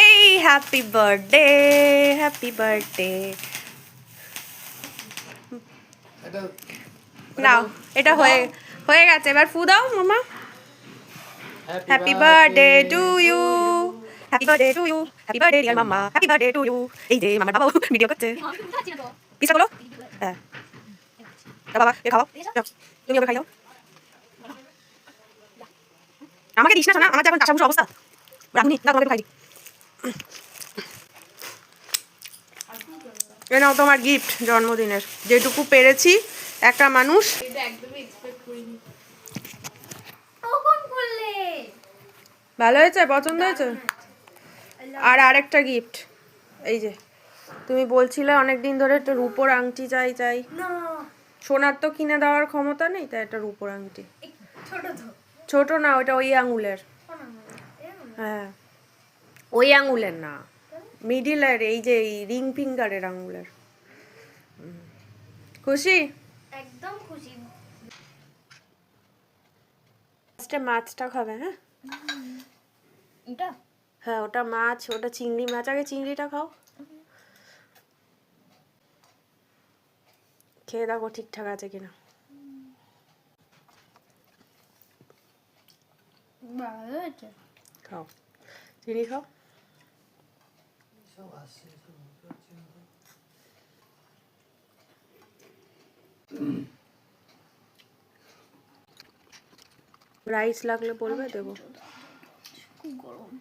এই happy birthday, happy birthday. নাও, এটা হয়ে হয়ে গেছে, এবার ফু দাও মামা। Happy birthday to you, happy birthday to you, happy birthday dear মামা, হ্যাপি বার্থডে টু ইউ। এই যে মামার বাবা ভিডিও করছে। পিসা বলো। হ্যাঁ বাবা, এ খাও, তুমি ওকে খাই দাও। আমাকে দিস না শোনা, আমার যখন কাঁচা অবস্থা। রাখুনি না, তোমাকে খাই। এ নাও তোমার গিফট জন্মদিনের, যেটুকু পেরেছি একটা মানুষ। ভালো হয়েছে, পছন্দ হয়েছে। আর আরেকটা গিফট, এই যে তুমি বলছিলে অনেকদিন ধরে একটা রূপোর আংটি চাই চাই। সোনার তো কিনে দেওয়ার ক্ষমতা নেই, তাই একটা রূপোর আংটি। ছোট না, ওটা ওই আঙুলের। হ্যাঁ ওই আঙুলের না, মিডিলের, এই যে রিং ফিঙ্গারের আঙুলের। খুশি? একদম খুশি। ফার্স্টে মাছটা খাবে। হ্যাঁ এটা হ্যাঁ ওটা মাছ, ওটা চিংড়ি মাছ। আগে চিংড়িটা খাও, খেয়ে দেখো ঠিকঠাক আছে কিনা। ভালো হয়েছে। খাও, চিনি খাও। রাইস লাগলে বলবে, দেবো। খুব গরম।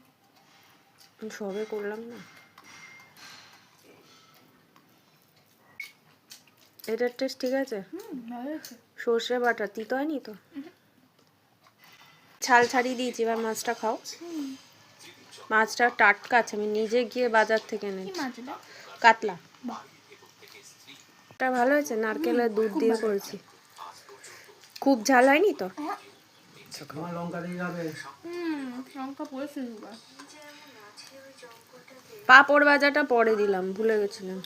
সবে করলাম না। এটার টেস্ট ঠিক আছে? ভালো হয়েছে। সর্ষে বাটা তিতো হয়নি তো? ছাল ছাড়িয়ে দিয়েছি, এবার মাছটা খাও। মাছটা টাটকা আছে, আমি নিজে গিয়ে বাজার থেকে কি এনেছি। মাছ এটা? কাতলা। বাহ, এটা ভালো হয়েছে, নারকেলের দুধ দিয়ে করেছি। খুব ঝাল হয়নি তো? লঙ্কা দিয়ে যাবে। লঙ্কা পড়েছে দুবার। পাঁপড় ভাজাটা পরে দিলাম, ভুলে গেছিলাম।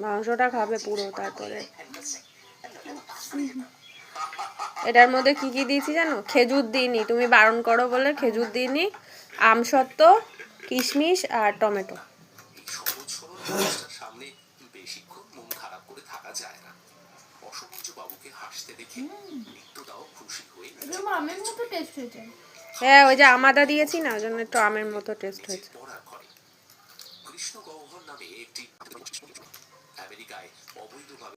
মাংসটা খাবে পুরো, তারপরে। এটার মধ্যে কি কি দিয়েছি জানো? খেজুর দিইনি, তুমি বারণ করো বলে খেজুর দিইনি। আমসত্ত্ব, কিশমিশ আর টমেটো। আমের মতো টেস্ট হয়েছে। হ্যাঁ ওই যে আমাদা দিয়েছি না, ওই জন্য একটু আমের মতো টেস্ট হয়েছে। কৃষ্ণ গহ্বর নামে একটি আমেরিকায় অবৈধভাবে